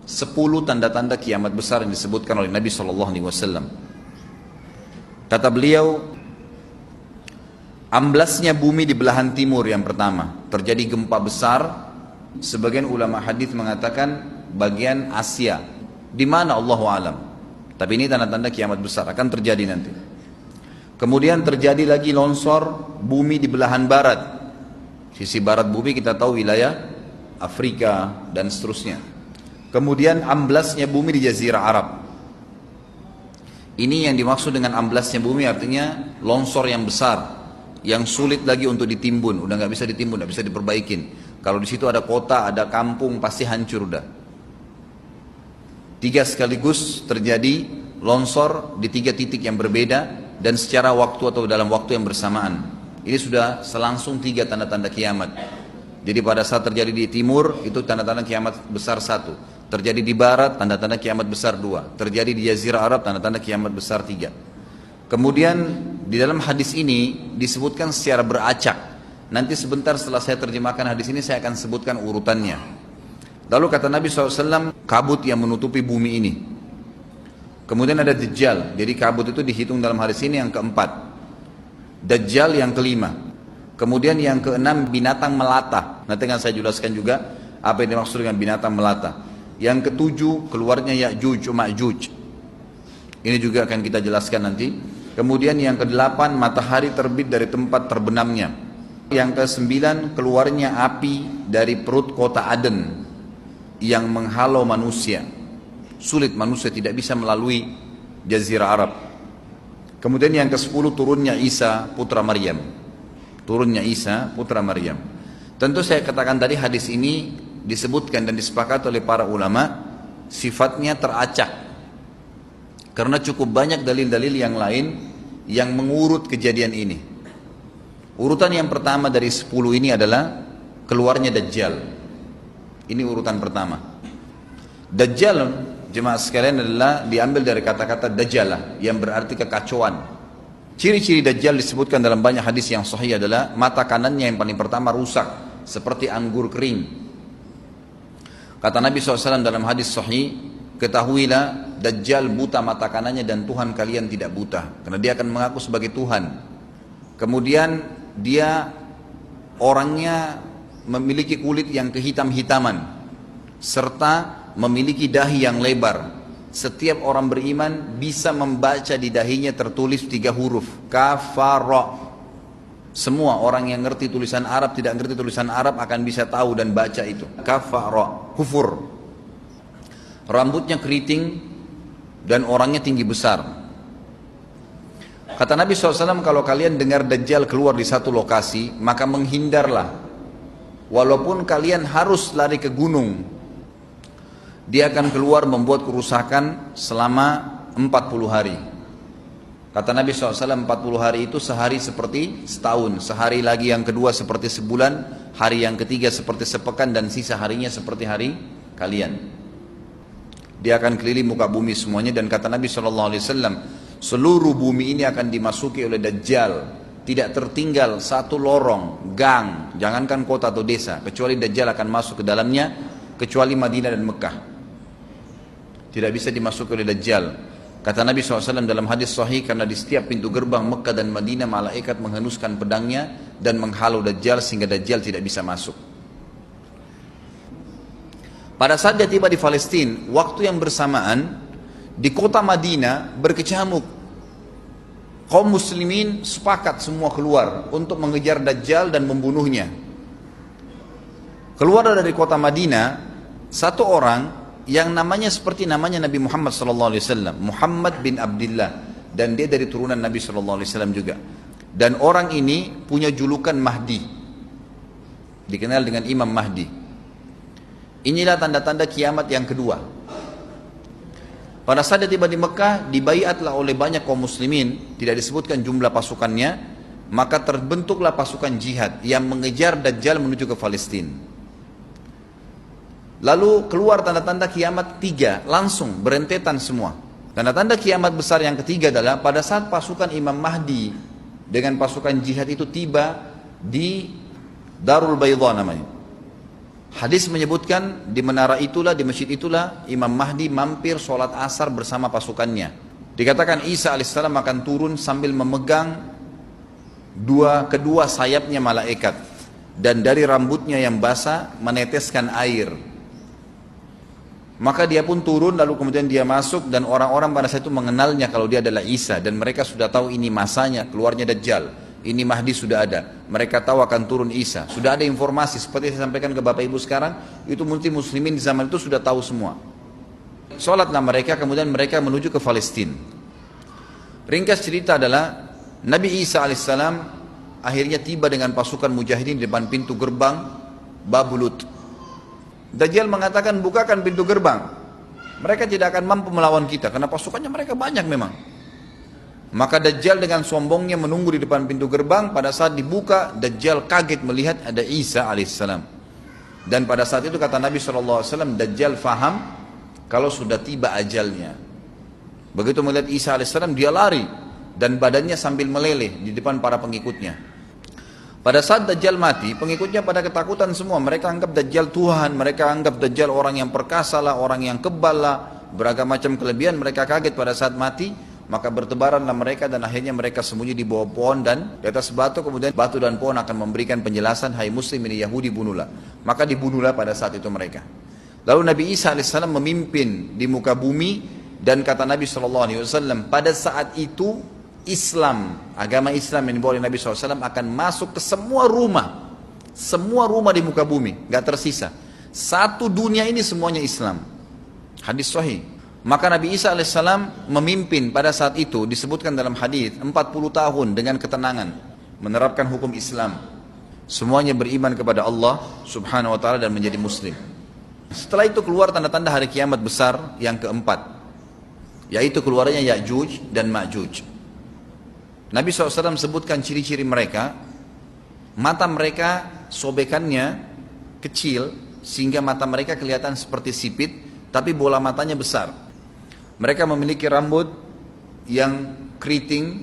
10 tanda-tanda kiamat besar yang disebutkan oleh Nabi SAW. Kata beliau, amblasnya bumi di belahan timur yang pertama, terjadi gempa besar. Sebagian ulama hadis mengatakan bagian Asia, di mana Allahu alam. Tapi ini tanda-tanda kiamat besar akan terjadi nanti. Kemudian terjadi lagi longsor bumi di belahan barat. Sisi barat bumi kita tahu wilayah Afrika dan seterusnya. Kemudian amblasnya bumi di Jazirah Arab. Ini yang dimaksud dengan amblasnya bumi, artinya longsor yang besar, yang sulit lagi untuk ditimbun, udah nggak bisa ditimbun, nggak bisa diperbaikin. Kalau di situ ada kota, ada kampung, pasti hancur udah. 3 sekaligus terjadi longsor di 3 titik yang berbeda dan secara waktu atau dalam waktu yang bersamaan. Ini sudah selangsung 3 tanda-tanda kiamat. Jadi pada saat terjadi di timur itu tanda-tanda kiamat besar 1. Terjadi di barat, tanda-tanda kiamat besar 2. Terjadi di Jazirah Arab, tanda-tanda kiamat besar 3. Kemudian di dalam hadis ini disebutkan secara beracak. Nanti sebentar setelah saya terjemahkan hadis ini saya akan sebutkan urutannya. Lalu kata Nabi SAW, kabut yang menutupi bumi ini. Kemudian ada Dajjal. Jadi kabut itu dihitung dalam hadis ini yang keempat. Dajjal yang kelima. Kemudian yang keenam binatang melata. Nanti akan saya jelaskan juga apa yang dimaksud dengan binatang melata. Yang ketujuh keluarnya Ya'juj Ma'juj. Ini juga akan kita jelaskan nanti. Kemudian yang kedelapan matahari terbit dari tempat terbenamnya. Yang kesembilan keluarnya api dari perut kota Aden yang menghalau manusia. Sulit, manusia tidak bisa melalui Jazirah Arab. Kemudian yang ke-10 turunnya Isa putra Maryam. Turunnya Isa putra Maryam. Tentu saya katakan tadi hadis ini disebutkan dan disepakati oleh para ulama sifatnya teracak. Karena cukup banyak dalil-dalil yang lain yang mengurut kejadian ini. Urutan yang pertama dari 10 ini adalah keluarnya Dajjal. Ini urutan pertama. Dajjal, jemaah sekalian, adalah diambil dari kata-kata Dajjalah yang berarti kekacauan. Ciri-ciri Dajjal disebutkan dalam banyak hadis yang sahih adalah mata kanannya yang paling pertama rusak seperti anggur kering. Kata Nabi SAW dalam hadis sahih, ketahuilah Dajjal buta mata kanannya dan Tuhan kalian tidak buta, karena dia akan mengaku sebagai Tuhan. Kemudian dia orangnya memiliki kulit yang kehitam-hitaman serta memiliki dahi yang lebar. Setiap orang beriman bisa membaca di dahinya tertulis 3 huruf kafara. Semua orang yang ngerti tulisan Arab, tidak ngerti tulisan Arab akan bisa tahu dan baca itu. Kafara, kufur. Rambutnya keriting dan orangnya tinggi besar. Kata Nabi SAW, kalau kalian dengar Dajjal keluar di satu lokasi, maka menghindarlah. Walaupun kalian harus lari ke gunung, dia akan keluar membuat kerusakan selama 40 hari. Kata Nabi SAW, 40 hari itu sehari seperti setahun, sehari lagi yang kedua seperti sebulan, hari yang ketiga seperti sepekan, dan sisa harinya seperti hari kalian. Dia akan keliling muka bumi semuanya, dan kata Nabi SAW, seluruh bumi ini akan dimasuki oleh Dajjal. Tidak tertinggal satu lorong, gang, jangankan kota atau desa, kecuali Dajjal akan masuk ke dalamnya, kecuali Madinah dan Mekah. Tidak bisa dimasuki oleh Dajjal. Kata Nabi SAW dalam hadis sahih, karena di setiap pintu gerbang Mekah dan Madinah malaikat menghenuskan pedangnya dan menghalau Dajjal sehingga Dajjal tidak bisa masuk. Pada saat dia tiba di Palestina, waktu yang bersamaan di kota Madinah berkecamuk. Kaum muslimin sepakat semua keluar untuk mengejar Dajjal dan membunuhnya. Keluar dari kota Madinah satu orang yang namanya seperti namanya Nabi Muhammad SAW, Muhammad bin Abdullah, dan dia dari turunan Nabi SAW juga. Dan orang ini punya julukan Mahdi, dikenal dengan Imam Mahdi. Inilah tanda-tanda kiamat yang kedua. Pada saat dia tiba di Mekah, dibaiatlah oleh banyak kaum muslimin, tidak disebutkan jumlah pasukannya, maka terbentuklah pasukan jihad yang mengejar Dajjal menuju ke Palestina. Lalu keluar tanda-tanda kiamat 3, langsung berentetan semua. Tanda-tanda kiamat besar yang ketiga adalah pada saat pasukan Imam Mahdi dengan pasukan jihad itu tiba di Darul Baydha namanya. Hadis menyebutkan di menara itulah, di masjid itulah Imam Mahdi mampir sholat asar bersama pasukannya. Dikatakan Isa alaihissalam akan turun sambil memegang kedua sayapnya malaikat, dan dari rambutnya yang basah meneteskan air. Maka dia pun turun, lalu kemudian dia masuk, dan orang-orang pada saat itu mengenalnya kalau dia adalah Isa, dan mereka sudah tahu ini masanya keluarnya Dajjal, ini Mahdi sudah ada, mereka tahu akan turun Isa, sudah ada informasi seperti saya sampaikan ke Bapak Ibu sekarang. Itu muslimin di zaman itu sudah tahu semua. Sholatlah mereka, kemudian mereka menuju ke Palestina. Ringkas cerita adalah Nabi Isa alaihissalam akhirnya tiba dengan pasukan mujahidin di depan pintu gerbang Babulut. Dajjal mengatakan, bukakan pintu gerbang, mereka tidak akan mampu melawan kita karena pasukannya mereka banyak memang. Maka Dajjal dengan sombongnya menunggu di depan pintu gerbang. Pada saat dibuka, Dajjal kaget melihat ada Isa alaihissalam. Dan pada saat itu kata Nabi SAW, Dajjal faham kalau sudah tiba ajalnya. Begitu melihat Isa alaihissalam, dia lari dan badannya sambil meleleh di depan para pengikutnya. Pada saat Dajjal mati, pengikutnya pada ketakutan semua. Mereka anggap Dajjal Tuhan, mereka anggap Dajjal orang yang perkasa lah, orang yang kebal lah, beragam macam kelebihan. Mereka kaget pada saat mati. Maka bertebaranlah mereka dan akhirnya mereka sembunyi di bawah pohon dan di atas batu. Kemudian batu dan pohon akan memberikan penjelasan, hai muslim ini Yahudi, bunuhlah. Maka dibunuhlah pada saat itu mereka. Lalu Nabi Isa AS memimpin di muka bumi. Dan kata Nabi SAW, pada saat itu Islam, agama Islam yang dibawa oleh Nabi SAW akan masuk ke semua rumah. Semua rumah di muka bumi, gak tersisa. Satu dunia ini semuanya Islam. Hadis sahih. Maka Nabi Isa alaihissalam memimpin pada saat itu, disebutkan dalam hadis 40 tahun dengan ketenangan menerapkan hukum Islam. Semuanya beriman kepada Allah subhanahu wa ta'ala dan menjadi muslim. Setelah itu keluar tanda-tanda hari kiamat besar yang keempat, yaitu keluarnya Ya'juj dan Ma'juj. Nabi SAW sebutkan ciri-ciri mereka. Mata mereka sobekannya kecil sehingga mata mereka kelihatan seperti sipit, tapi bola matanya besar. Mereka memiliki rambut yang keriting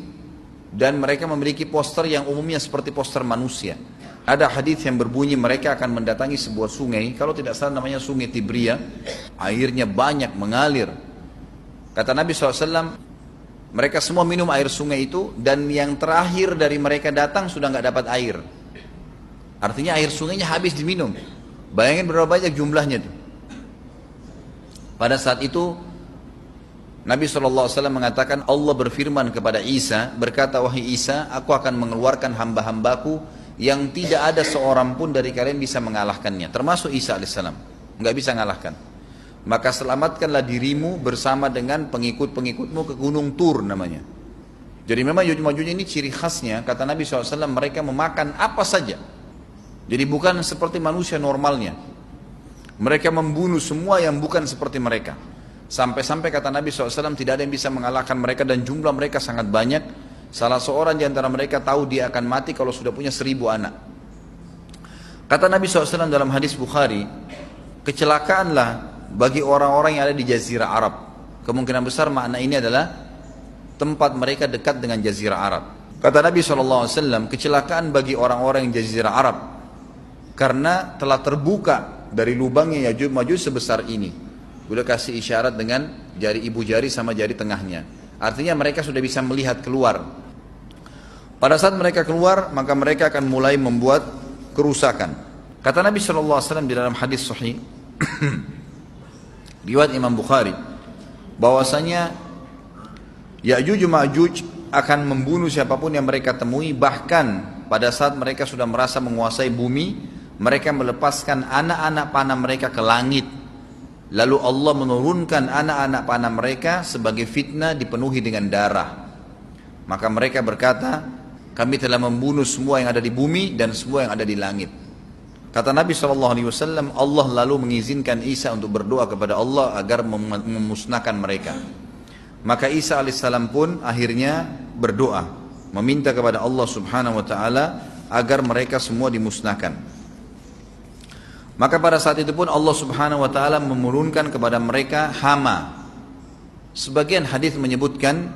dan mereka memiliki poster yang umumnya seperti poster manusia. Ada hadis yang berbunyi mereka akan mendatangi sebuah sungai, kalau tidak salah namanya sungai Tibria, airnya banyak mengalir. Kata Nabi SAW, mereka semua minum air sungai itu, dan yang terakhir dari mereka datang sudah nggak dapat air. Artinya air sungainya habis diminum. Bayangin berapa banyak jumlahnya itu. Pada saat itu Nabi SAW mengatakan, Allah berfirman kepada Isa, berkata, wahai Isa, aku akan mengeluarkan hamba-hambaku yang tidak ada seorang pun dari kalian bisa mengalahkannya, termasuk Isa AS, nggak bisa mengalahkan. Maka selamatkanlah dirimu bersama dengan pengikut-pengikutmu ke Gunung Tur namanya. Jadi memang Ya'juj ini ciri khasnya, kata Nabi SAW, mereka memakan apa saja. Jadi bukan seperti manusia normalnya. Mereka membunuh semua yang bukan seperti mereka. Sampai-sampai kata Nabi SAW tidak ada yang bisa mengalahkan mereka dan jumlah mereka sangat banyak. Salah seorang di antara mereka tahu dia akan mati kalau sudah punya 1000 anak. Kata Nabi SAW dalam hadis Bukhari, kecelakaanlah bagi orang-orang yang ada di Jazirah Arab. Kemungkinan besar makna ini adalah tempat mereka dekat dengan Jazirah Arab. Kata Nabi SAW, kecelakaan bagi orang-orang yang Jazirah Arab karena telah terbuka dari lubangnya Ya'juj Ma'juj sebesar ini. Udah kasih isyarat dengan jari ibu jari sama jari tengahnya. Artinya mereka sudah bisa melihat keluar. Pada saat mereka keluar, maka mereka akan mulai membuat kerusakan. Kata Nabi SAW di dalam hadis sahih riwayat Imam Bukhari, bahwasanya Ya'juj Ma'juj akan membunuh siapapun yang mereka temui. Bahkan pada saat mereka sudah merasa menguasai bumi, mereka melepaskan anak-anak panah mereka ke langit. Lalu Allah menurunkan anak-anak panah mereka sebagai fitnah dipenuhi dengan darah. Maka mereka berkata, kami telah membunuh semua yang ada di bumi dan semua yang ada di langit. Kata Nabi SAW, Allah lalu mengizinkan Isa untuk berdoa kepada Allah agar memusnahkan mereka. Maka Isa alaihissalam pun akhirnya berdoa, meminta kepada Allah subhanahu wa ta'ala agar mereka semua dimusnahkan. Maka pada saat itu pun Allah subhanahu wa ta'ala menurunkan kepada mereka hama. Sebagian hadis menyebutkan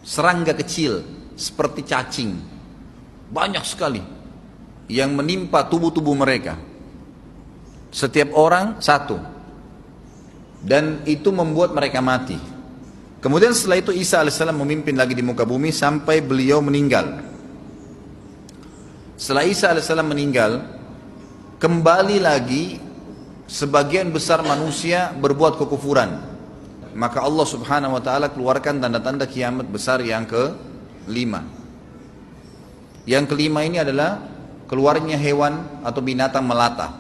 serangga kecil seperti cacing, banyak sekali yang menimpa tubuh-tubuh mereka. Setiap orang satu. Dan itu membuat mereka mati. Kemudian setelah itu Isa alaihissalam memimpin lagi di muka bumi sampai beliau meninggal. Setelah Isa alaihissalam meninggal, kembali lagi sebagian besar manusia berbuat kekufuran. Maka Allah subhanahu wa ta'ala keluarkan tanda-tanda kiamat besar yang kelima. Yang kelima ini adalah keluarnya hewan atau binatang melata.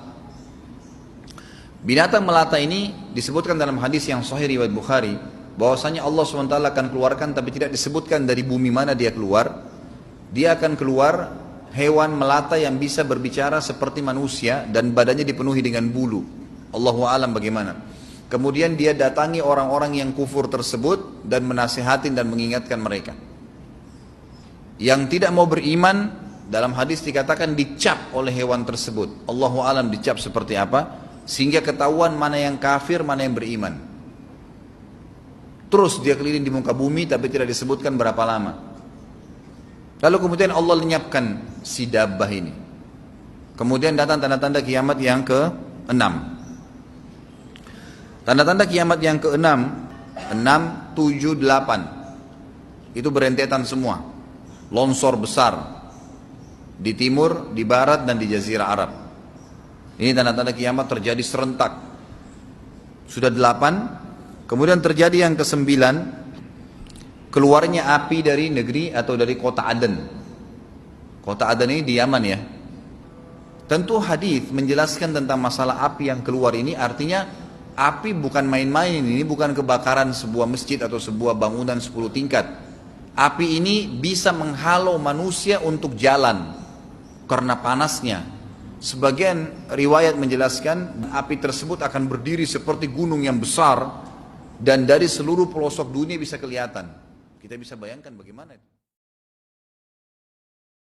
Binatang melata ini disebutkan dalam hadis yang sahih riwayat Bukhari, bahwasanya Allah SWT akan keluarkan, tapi tidak disebutkan dari bumi mana dia keluar. Dia akan keluar hewan melata yang bisa berbicara seperti manusia dan badannya dipenuhi dengan bulu. Allahu a'lam bagaimana. Kemudian dia datangi orang-orang yang kufur tersebut dan menasihatin dan mengingatkan mereka. Yang tidak mau beriman, dalam hadis dikatakan dicap oleh hewan tersebut. Allahu a'lam dicap seperti apa, sehingga ketahuan mana yang kafir, mana yang beriman. Terus dia keliling di muka bumi tapi tidak disebutkan berapa lama. Lalu kemudian Allah lenyapkan si dabbah ini. Kemudian datang tanda-tanda kiamat yang ke-6. Tanda-tanda kiamat yang ke-6, 6, 7, 8. Itu berentetan semua. Longsor besar di timur, di barat dan di jazirah Arab. Ini tanda-tanda kiamat terjadi serentak. Sudah 8. Kemudian terjadi yang ke-9, keluarnya api dari negeri atau dari kota Aden. Kota Aden ini di Yaman ya. Tentu hadis menjelaskan tentang masalah api yang keluar ini, artinya api bukan main-main, ini bukan kebakaran sebuah masjid atau sebuah bangunan 10 tingkat. Api ini bisa menghalau manusia untuk jalan karena panasnya. Sebagian riwayat menjelaskan api tersebut akan berdiri seperti gunung yang besar dan dari seluruh pelosok dunia bisa kelihatan. Kita bisa bayangkan bagaimana itu.